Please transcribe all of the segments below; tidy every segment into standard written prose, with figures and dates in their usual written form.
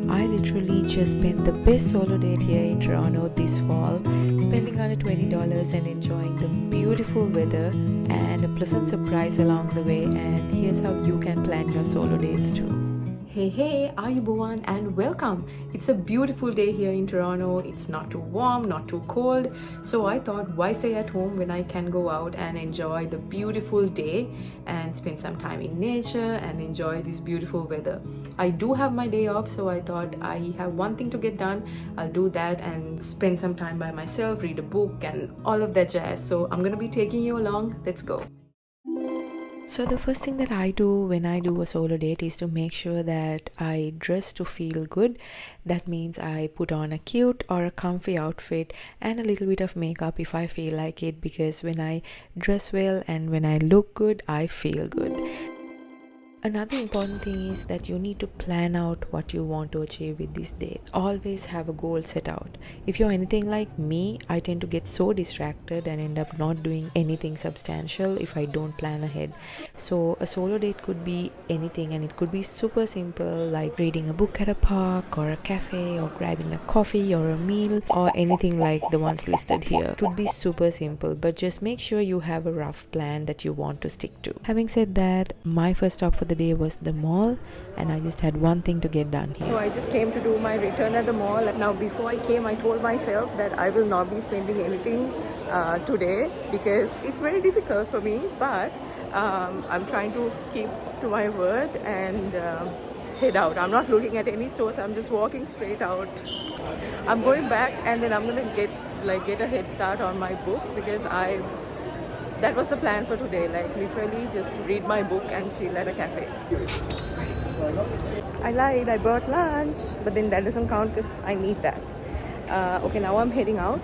I literally just spent the best solo date here in Toronto this fall, spending under $20 and enjoying the beautiful weather and a pleasant surprise along the way. And here's how you can plan your solo dates too. Hey, Ayubowan and welcome. It's a beautiful day here in Toronto. It's not too warm, not too cold. So I thought, why stay at home when I can go out and enjoy the beautiful day and spend some time in nature and enjoy this beautiful weather. I do have my day off, so I thought I have one thing to get done. I'll do that and spend some time by myself, read a book and all of that jazz. So I'm gonna be taking you along. Let's go. So the first thing that I do when I do a solo date is to make sure that I dress to feel good. That means I put on a cute or a comfy outfit and a little bit of makeup if I feel like it, because when I dress well and when I look good, I feel good. Another important thing is that you need to plan out what you want to achieve with this date. Always have a goal set out. If you're anything like me, I tend to get so distracted and end up not doing anything substantial if I don't plan ahead. So a solo date could be anything, and it could be super simple, like reading a book at a park or a cafe or grabbing a coffee or a meal or anything like the ones listed here. It could be super simple, but just make sure you have a rough plan that you want to stick to. Having said that, my first stop for the day was the mall, and I just had one thing to get done here. So I just came to do my return at the mall. Now before I came, I told myself that I will not be spending anything today because it's very difficult for me, but I'm trying to keep to my word and head out. I'm not looking at any stores. I'm just walking straight out. I'm going back and then I'm gonna get a head start on my book, because that was the plan for today, like literally just read my book and chill at a cafe. I lied, I brought lunch, but then that doesn't count because I need that. Okay, now I'm heading out.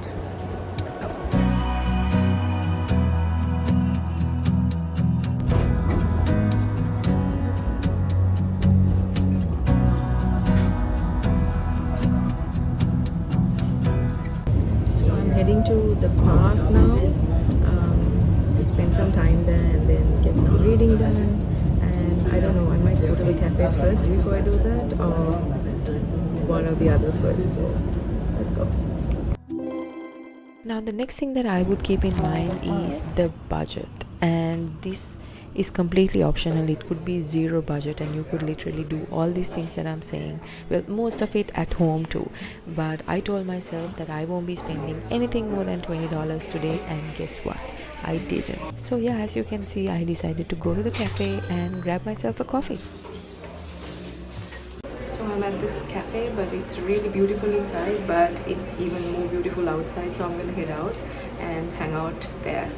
So I'm heading to the park now. Spend some time there and then get some reading done, and I don't know, I might go to the cafe first before I do that, or one or the other first. So let's go. Now the next thing that I would keep in mind is the budget, and this is completely optional. It could be zero budget and you could literally do all these things that I'm saying, well, most of it at home too, but I told myself that I won't be spending anything more than $20 today, and guess what, I didn't. So yeah, as you can see, I decided to go to the cafe and grab myself a coffee. So I'm at this cafe, but it's really beautiful inside, but it's even more beautiful outside, so I'm gonna head out and hang out there.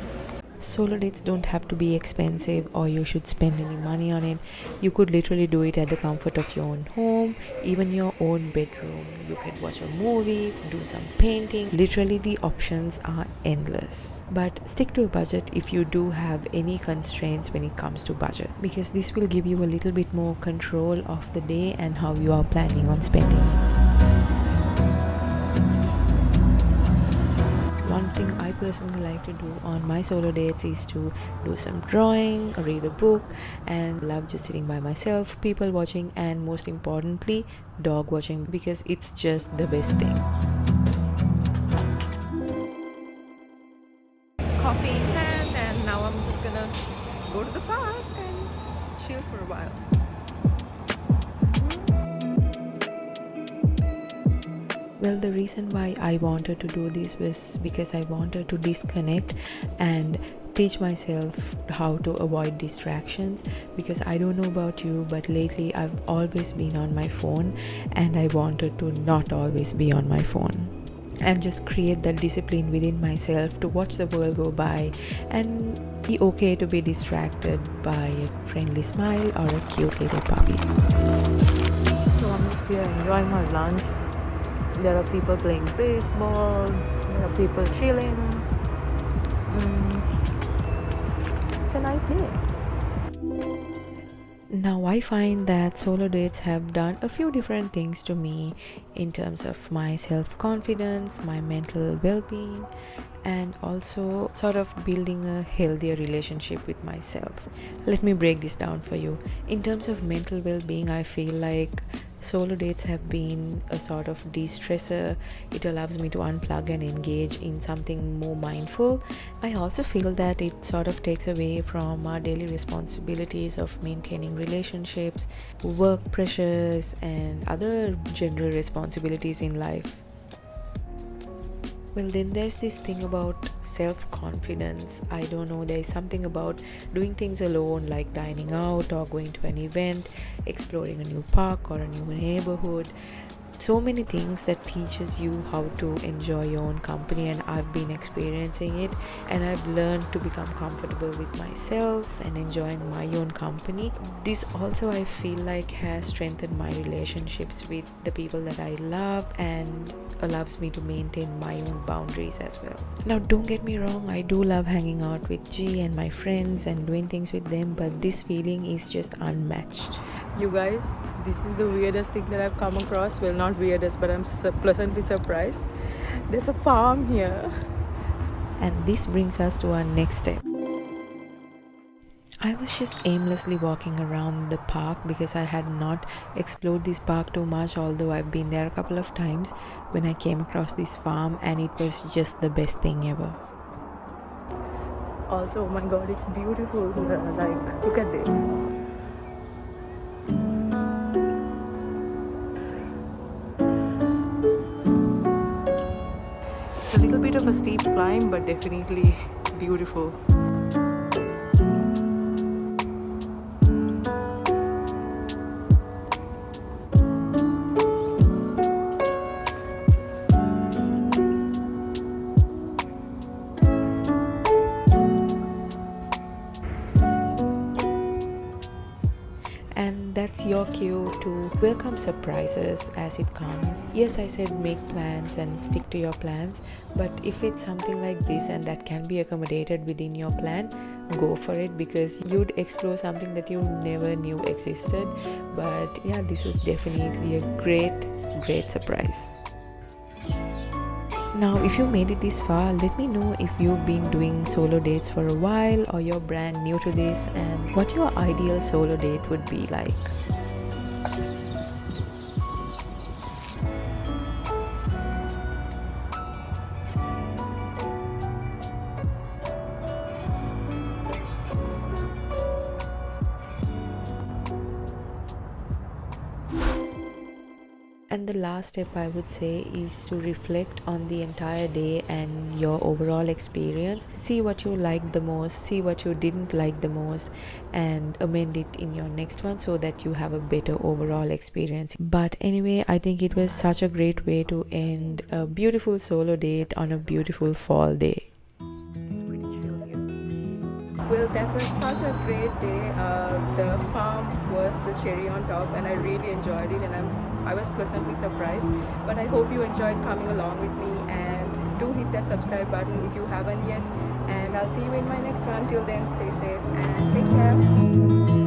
Solo dates don't have to be expensive or you should spend any money on it. You could literally do it at the comfort of your own home, even your own bedroom. You could watch a movie, do some painting. Literally the options are endless. But stick to a budget if you do have any constraints when it comes to budget, because this will give you a little bit more control of the day and how you are planning on spending it. One thing I personally like to do on my solo dates is to do some drawing, read a book, and love just sitting by myself, people watching, and most importantly, dog watching, because it's just the best thing. Coffee in hand, and now I'm just gonna go to the park and chill for a while. Well, the reason why I wanted to do this was because I wanted to disconnect and teach myself how to avoid distractions, because I don't know about you, but lately I've always been on my phone, and I wanted to not always be on my phone and just create that discipline within myself to watch the world go by and be okay to be distracted by a friendly smile or a cute little puppy. So I'm just here enjoying my lunch. There are people playing baseball, there are people chilling. It's a nice day. Now I find that solo dates have done a few different things to me in terms of my self-confidence, my mental well-being, and also sort of building a healthier relationship with myself. Let me break this down for you. In terms of mental well-being, I feel like Solo dates have been a sort of de-stressor. It allows me to unplug and engage in something more mindful. I also feel that it sort of takes away from our daily responsibilities of maintaining relationships, work pressures, and other general responsibilities in life. Well, then there's this thing about self-confidence. I don't know, there's something about doing things alone, like dining out or going to an event, exploring a new park or a new neighborhood. So many things that teaches you how to enjoy your own company, and I've been experiencing it, and I've learned to become comfortable with myself and enjoying my own company. This also, I feel like, has strengthened my relationships with the people that I love and allows me to maintain my own boundaries as well. Now, don't get me wrong, I do love hanging out with G and my friends and doing things with them, but this feeling is just unmatched. You guys, this is the weirdest thing that I've come across. Well, not weirdest, but I'm pleasantly surprised. There's a farm here. And this brings us to our next step. I was just aimlessly walking around the park because I had not explored this park too much, although I've been there a couple of times, when I came across this farm, and it was just the best thing ever. Also, oh my god, it's beautiful here. Like, look at this. It's a little bit of a steep climb, but definitely it's beautiful. And that's your cue to welcome surprises as it comes. Yes, I said make plans and stick to your plans, but if it's something like this and that can be accommodated within your plan, go for it, because you'd explore something that you never knew existed. But yeah, this was definitely a great surprise. Now, if you made it this far, let me know if you've been doing solo dates for a while or you're brand new to this, and what your ideal solo date would be like. And the last step, I would say, is to reflect on the entire day and your overall experience. See what you liked the most, see what you didn't like the most, and amend it in your next one so that you have a better overall experience. But anyway, I think it was such a great way to end a beautiful solo date on a beautiful fall day. It's pretty chill here. Well, that was such a great day. The farm was the cherry on top, and I really enjoyed it, and I was pleasantly surprised. But I hope you enjoyed coming along with me, and do hit that subscribe button if you haven't yet. And I'll see you in my next one. Till then, stay safe and take care.